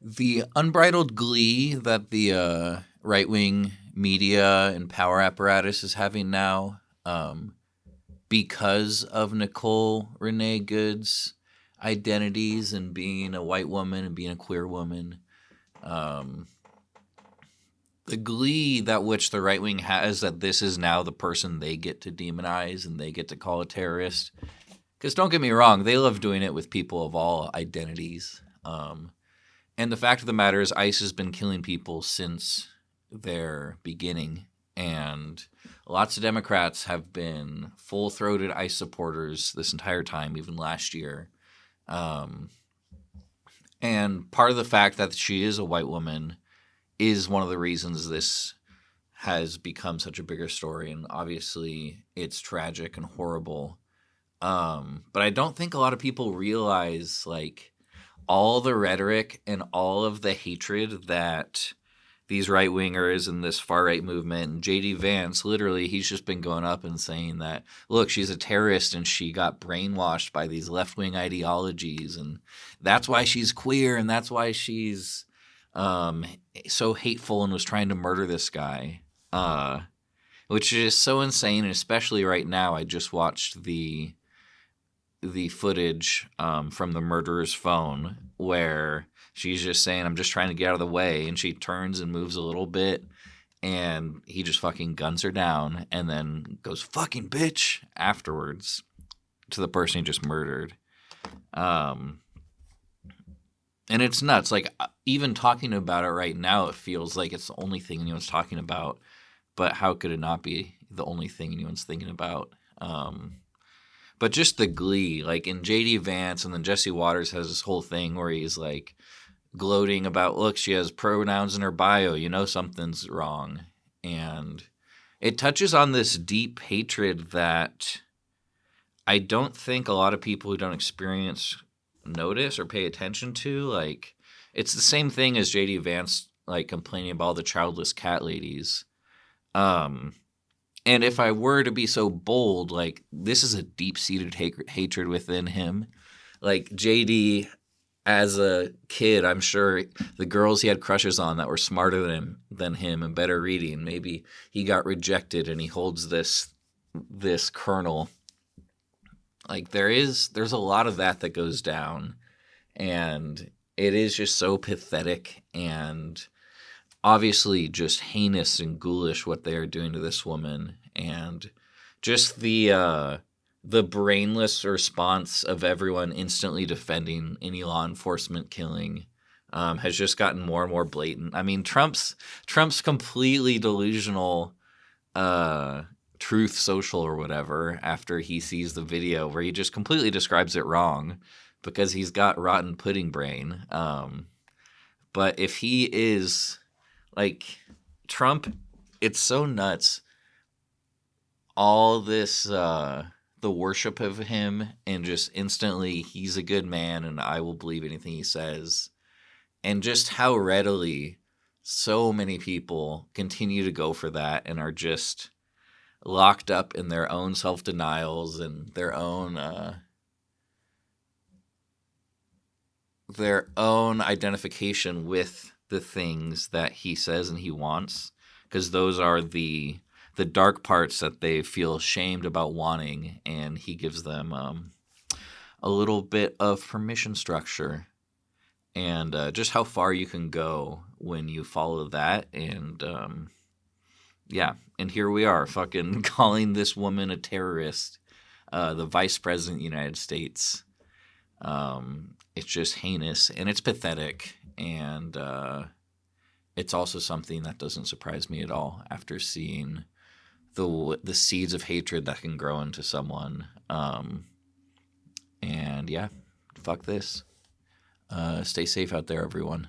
The unbridled glee that the right wing media and power apparatus is having now, because of Nicole Renee Good's identities and being a white woman and being a queer woman, um, the glee that which the right wing has that this is now the person they get to demonize and they get to call a terrorist. Because don't get me wrong, they love doing it with people of all identities. And the fact of the matter is, ICE has been killing people since their beginning. And lots of Democrats have been full-throated ICE supporters this entire time, even last year. And part of the fact that she is a white woman is one of the reasons this has become such a bigger story. And obviously, it's tragic and horrible. But I don't think a lot of people realize, like, all the rhetoric and all of the hatred that these right-wingers and this far-right movement, and J.D. Vance, literally, he's just been going up and saying that, look, she's a terrorist and she got brainwashed by these left-wing ideologies, and that's why she's queer, and that's why she's so hateful and was trying to murder this guy, which is so insane, and especially right now. I just watched the footage from the murderer's phone where she's just saying, I'm just trying to get out of the way, and she turns and moves a little bit, and he just fucking guns her down and then goes, fucking bitch, afterwards to the person he just murdered. And it's nuts. Like, even talking about it right now, it feels like it's the only thing anyone's talking about, but how could it not be the only thing anyone's thinking about? But just the glee, like in J.D. Vance, and then Jesse Waters has this whole thing where he's like gloating about, look, she has pronouns in her bio, you know something's wrong. And it touches on this deep hatred that I don't think a lot of people who don't experience notice or pay attention to. Like, it's the same thing as J.D. Vance, like, complaining about all the childless cat ladies. And if I were to be so bold, like, this is a deep-seated hatred within him. Like, JD, as a kid, I'm sure the girls he had crushes on that were smarter than him and better reading, maybe he got rejected and he holds this kernel. Like, there's a lot of that goes down. And it is just so pathetic and obviously just heinous and ghoulish what they are doing to this woman, and just the brainless response of everyone instantly defending any law enforcement killing has just gotten more and more blatant. I mean, Trump's completely delusional Truth Social or whatever, after he sees the video where he just completely describes it wrong because he's got rotten pudding brain. But if he is... Like, Trump, it's so nuts. All this, the worship of him, and just instantly, he's a good man, and I will believe anything he says. And just how readily so many people continue to go for that and are just locked up in their own self-denials and their own identification with the things that he says and he wants, because those are the dark parts that they feel shamed about wanting, and he gives them a little bit of permission structure, and just how far you can go when you follow that. And yeah, and here we are fucking calling this woman a terrorist, the vice president of the United States. It's just heinous and it's pathetic. And it's also something that doesn't surprise me at all after seeing the seeds of hatred that can grow into someone. And yeah, fuck this. Stay safe out there, everyone.